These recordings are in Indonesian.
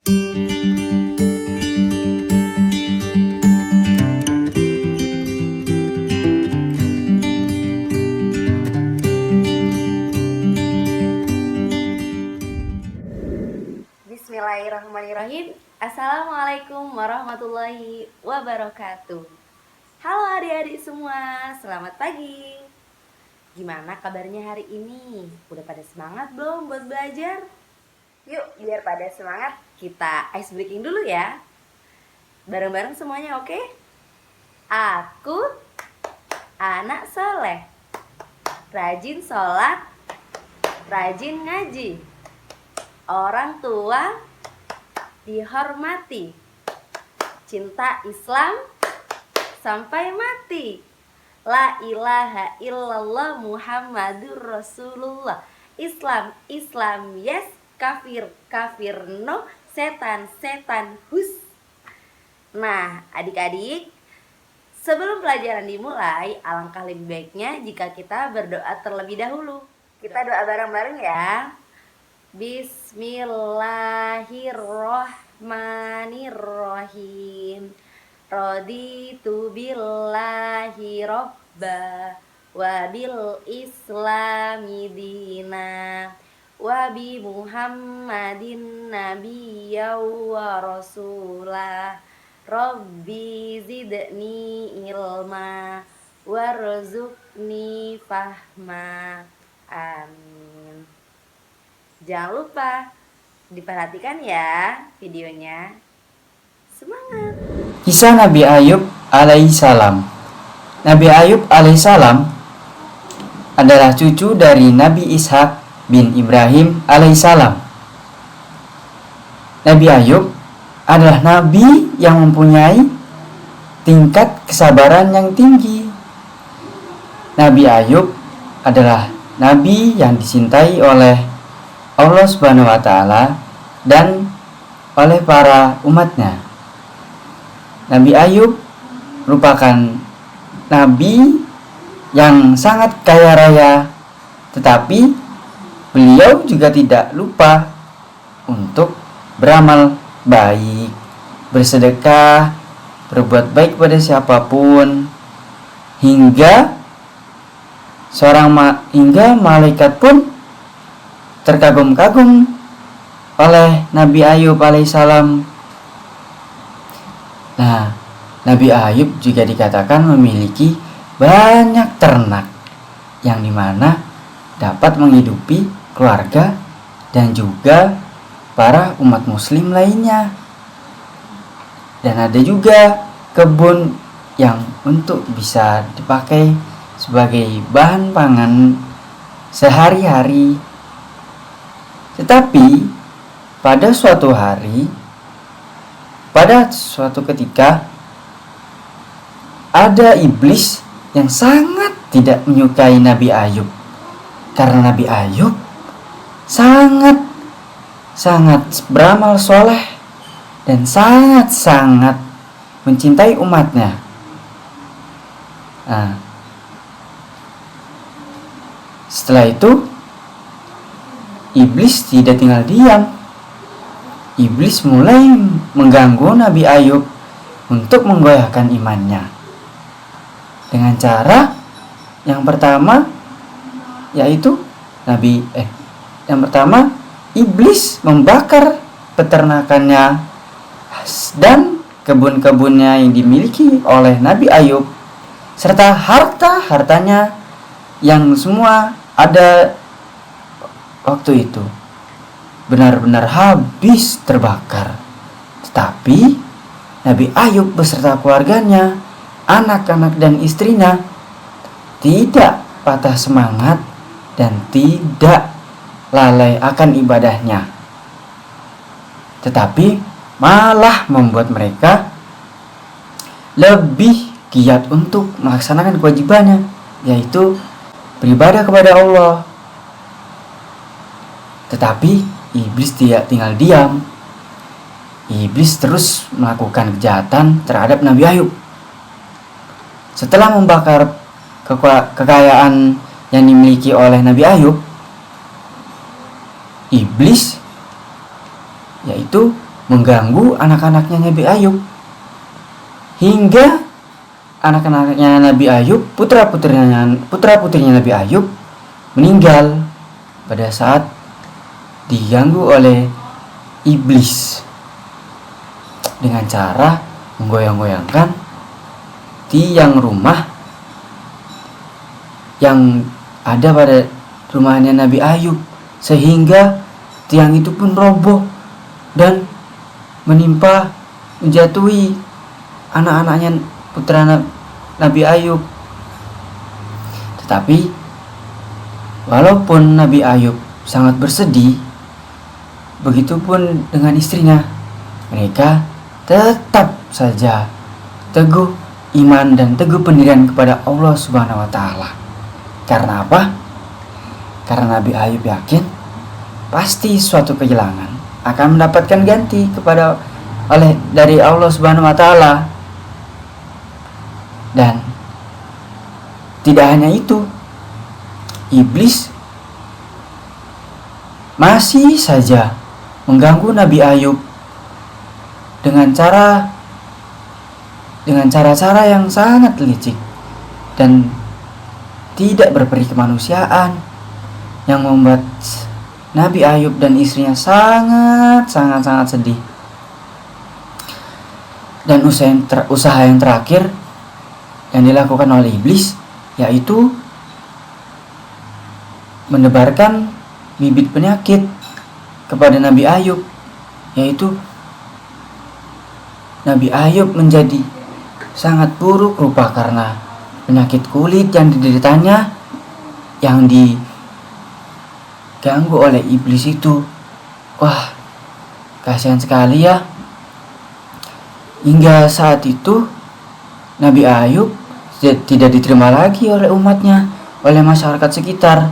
Bismillahirrahmanirrahim. Assalamualaikum warahmatullahi wabarakatuh. Halo adik-adik semua, selamat pagi. Gimana kabarnya hari ini? Udah pada semangat belum buat belajar? Yuk, biar pada semangat, kita ice breaking dulu ya. Bareng-bareng semuanya, oke? Aku anak soleh, rajin sholat, rajin ngaji, orang tua dihormati, cinta Islam sampai mati. La ilaha illallah Muhammadur Rasulullah. Islam yes, kafir no, setan hus. Nah, adik-adik, sebelum pelajaran dimulai, alangkah lebih baiknya jika kita berdoa terlebih dahulu. Kita doa bareng-bareng ya. Bismillahirrohmanirrohim. Raditu billahi robba wa bil islami dina wa bi muhammadin nabiyya wa rasulah. Rabbi zidni ilma warzuqni fahma. Amin. Jangan lupa diperhatikan ya videonya. Semangat. Kisah Nabi Ayub alaihissalam. Nabi Ayub alaihissalam adalah cucu dari Nabi Ishak bin Ibrahim alaihissalam. Nabi Ayub adalah nabi yang mempunyai tingkat kesabaran yang tinggi. Nabi Ayub adalah nabi yang dicintai oleh Allah Subhanahu wa Ta'ala dan oleh para umatnya. Nabi Ayub merupakan nabi yang sangat kaya raya, tetapi beliau juga tidak lupa untuk beramal baik, bersedekah, berbuat baik pada siapapun, hingga malaikat pun terkagum-kagum oleh Nabi Ayub alaihissalam. Nah, Nabi Ayub juga dikatakan memiliki banyak ternak yang dimana dapat menghidupi keluarga dan juga para umat muslim lainnya. Dan ada juga kebun yang untuk bisa dipakai sebagai bahan pangan sehari-hari. Tetapi pada suatu ketika ada iblis yang sangat tidak menyukai Nabi Ayub, karena Nabi Ayub sangat beramal soleh dan sangat mencintai umatnya. Nah, setelah itu iblis tidak tinggal diam. Iblis mulai mengganggu Nabi Ayub untuk menggoyahkan imannya. Dengan cara yang pertama, yaitu iblis membakar peternakannya dan kebun-kebunnya yang dimiliki oleh Nabi Ayub, serta harta-hartanya yang semua ada waktu itu benar-benar habis terbakar. Tetapi Nabi Ayub beserta keluarganya, anak-anak dan istrinya tidak patah semangat dan tidak lalai akan ibadahnya, tetapi malah membuat mereka lebih giat untuk melaksanakan kewajibannya, yaitu beribadah kepada Allah. Tetapi iblis tidak tinggal diam. Iblis terus melakukan kejahatan terhadap Nabi Ayub. Setelah membakar kekayaan yang dimiliki oleh Nabi Ayub, iblis yaitu mengganggu anak-anaknya Nabi Ayub. Hingga anak-anaknya Nabi Ayub, putra-putrinya Nabi Ayub meninggal pada saat diganggu oleh iblis dengan cara menggoyang-goyangkan tiang rumah yang ada pada rumahnya Nabi Ayub, sehingga tiang itu pun roboh dan menjatuhi anak-anaknya putra Nabi Ayub. Tetapi walaupun Nabi Ayub sangat bersedih, begitupun dengan istrinya, mereka tetap saja teguh iman dan teguh pendirian kepada Allah Subhanahu wa taala. Karena apa? Karena Nabi Ayub yakin pasti suatu kehilangan akan mendapatkan ganti dari Allah Subhanahu wa taala. Dan tidak hanya itu, iblis masih saja mengganggu Nabi Ayub dengan cara-cara yang sangat licik dan tidak berperi kemanusiaan, yang membuat Nabi Ayub dan istrinya sangat sedih. Dan usaha yang terakhir yang dilakukan oleh iblis yaitu menebarkan bibit penyakit kepada Nabi Ayub, yaitu Nabi Ayub menjadi sangat buruk rupa karena penyakit kulit yang dideritanya, yang diganggu oleh iblis itu. Wah, kasihan sekali ya. Hingga saat itu Nabi Ayub tidak diterima lagi oleh umatnya, oleh masyarakat sekitar.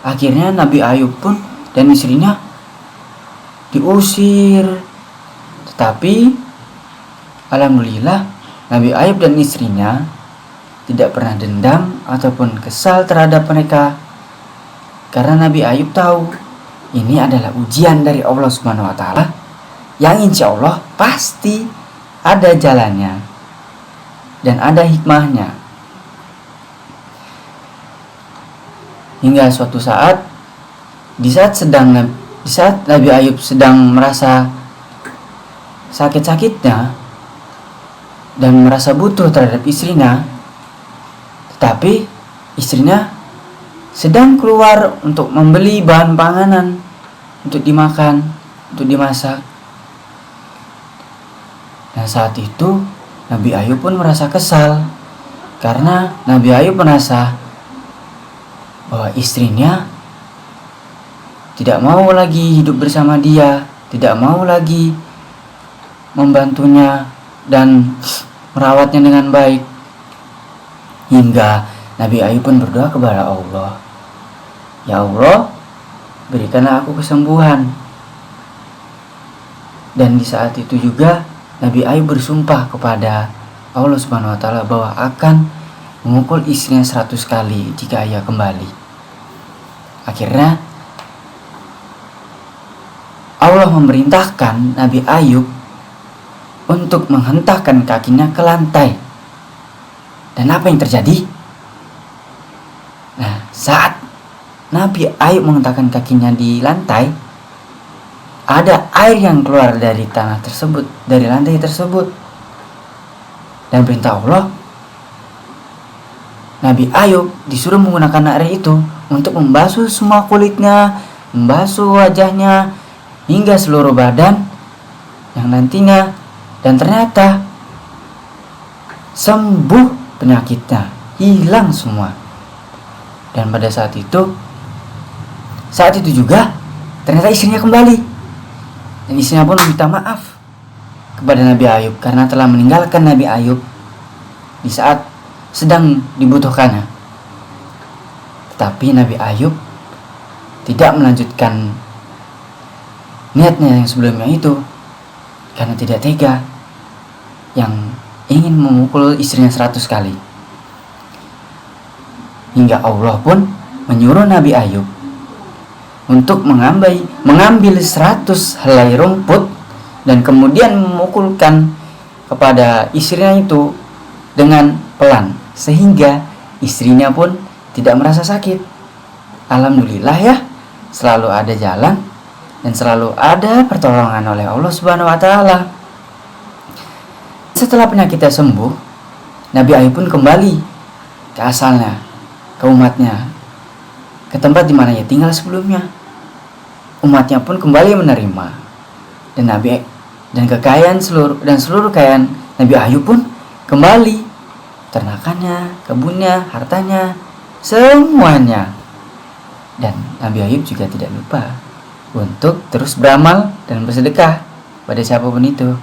Akhirnya Nabi Ayub pun dan istrinya diusir. Tetapi alhamdulillah Nabi Ayub dan istrinya tidak pernah dendam ataupun kesal terhadap mereka, karena Nabi Ayub tahu ini adalah ujian dari Allah Subhanahu wa taala yang insya Allah pasti ada jalannya dan ada hikmahnya. Hingga suatu saat, di saat Nabi Ayub sedang merasa sakit-sakitnya dan merasa butuh terhadap istrinya, tetapi istrinya sedang keluar untuk membeli bahan panganan untuk dimakan, untuk dimasak. Dan saat itu Nabi Ayub pun merasa kesal, karena Nabi Ayub merasa bahwa istrinya tidak mau lagi hidup bersama dia, tidak mau lagi membantunya dan merawatnya dengan baik. Hingga Nabi Ayub pun berdoa kepada Allah, "Ya Allah, berikanlah aku kesembuhan." Dan di saat itu juga Nabi Ayub bersumpah kepada Allah Subhanahu wa taala bahwa akan memukul istrinya 100 kali jika ia kembali. Akhirnya Allah memerintahkan Nabi Ayub untuk menghentakkan kakinya ke lantai. Dan apa yang terjadi? Nah, saat Nabi Ayub menghentakkan kakinya di lantai, ada air yang keluar dari tanah tersebut, dari lantai tersebut. Dan perintah Allah, Nabi Ayub disuruh menggunakan air itu untuk membasuh semua kulitnya, membasuh wajahnya, hingga seluruh badan yang nantinya, dan ternyata sembuh penyakitnya, hilang semua. Dan pada saat itu juga ternyata istrinya kembali, dan istrinya pun meminta maaf kepada Nabi Ayub karena telah meninggalkan Nabi Ayub di saat sedang dibutuhkannya. Tetapi Nabi Ayub tidak melanjutkan niatnya yang sebelumnya itu, karena tidak tega yang ingin memukul istrinya 100 kali. Hingga Allah pun menyuruh Nabi Ayub untuk mengambil 100 helai rumput dan kemudian memukulkan kepada istrinya itu dengan pelan, sehingga istrinya pun tidak merasa sakit. Alhamdulillah ya, selalu ada jalan dan selalu ada pertolongan oleh Allah Subhanahu wa taala. Setelah penyakitnya sembuh, Nabi Ayub pun kembali ke asalnya, ke umatnya, ke tempat di mana ia tinggal sebelumnya. Umatnya pun kembali menerima, dan kekayaan seluruh kekayaan Nabi Ayub pun kembali, ternakannya, kebunnya, hartanya, semuanya. Dan Nabi Ayub juga tidak lupa untuk terus beramal dan bersedekah pada siapapun itu.